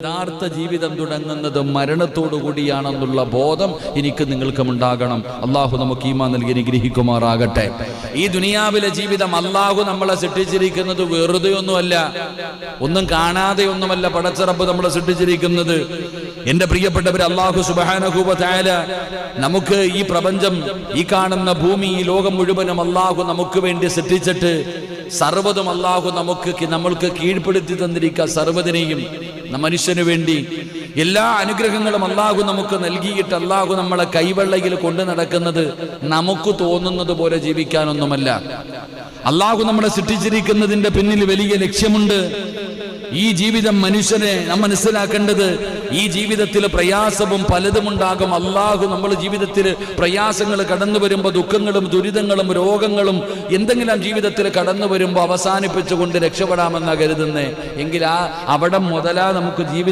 യഥാർത്ഥ ജീവിതം തുടങ്ങുന്നത് മരണത്തോടു കൂടിയാണെന്നുള്ള ബോധം എനിക്ക് നിങ്ങൾക്കും ഉണ്ടാകണം. അള്ളാഹു നമുക്ക് ഈമാൻ നൽകി അനുഗ്രഹിക്കുമാറാകട്ടെ. ഈ ദുനിയാവിലെ ജീവിതം അള്ളാഹു നമ്മളെ സൃഷ്ടിച്ചിരിക്കുന്നത് വെറുതെ ഒന്നുമല്ല, ഒന്നും കാണാതെ ഒന്നുമല്ല പടച്ച റബ്ബ് നമ്മളെ സൃഷ്ടിച്ചിരിക്കുന്നത്. എന്റെ പ്രിയപ്പെട്ടവർ, അള്ളാഹു സുബ്ഹാനഹു വ തആല നമുക്ക് ഈ പ്രപഞ്ചം, ഈ കാണുന്ന ഭൂമി, ഈ ലോകം മുഴുവനും അള്ളാഹു നമുക്ക് വേണ്ടി സൃഷ്ടിച്ചിട്ട് സർവ്വതും അള്ളാഹു നമ്മൾക്ക് കീഴ്പ്പെടുത്തി തന്നിരിക്കുക. സർവ്വതിനെയും മനുഷ്യന് വേണ്ടി എല്ലാ അനുഗ്രഹങ്ങളും അള്ളാഹു നമുക്ക് നൽകിയിട്ട് അള്ളാഹു നമ്മളെ കൈവെള്ളയിൽ കൊണ്ടു നടക്കുന്നത് നമുക്ക് തോന്നുന്നത് പോലെ ജീവിക്കാനൊന്നുമല്ല. അള്ളാഹു നമ്മളെ സൃഷ്ടിച്ചിരിക്കുന്നതിന്റെ പിന്നിൽ വലിയ ലക്ഷ്യമുണ്ട്. ഈ ജീവിതം മനുഷ്യനെ നാം മനസ്സിലാക്കേണ്ടത്, ഈ ജീവിതത്തിൽ പ്രയാസവും പലതും ഉണ്ടാകും. അള്ളാഹു നമ്മൾ ജീവിതത്തിൽ പ്രയാസങ്ങൾ കടന്നു വരുമ്പോൾ, ദുഃഖങ്ങളും ദുരിതങ്ങളും രോഗങ്ങളും എന്തെങ്കിലും ജീവിതത്തിൽ കടന്നു വരുമ്പോൾ അവസാനിപ്പിച്ചുകൊണ്ട് രക്ഷപ്പെടാമെന്നാണ് കരുതുന്നത്. എങ്കിൽ അവിടെ മുതലാ നമുക്ക് ജീവിതം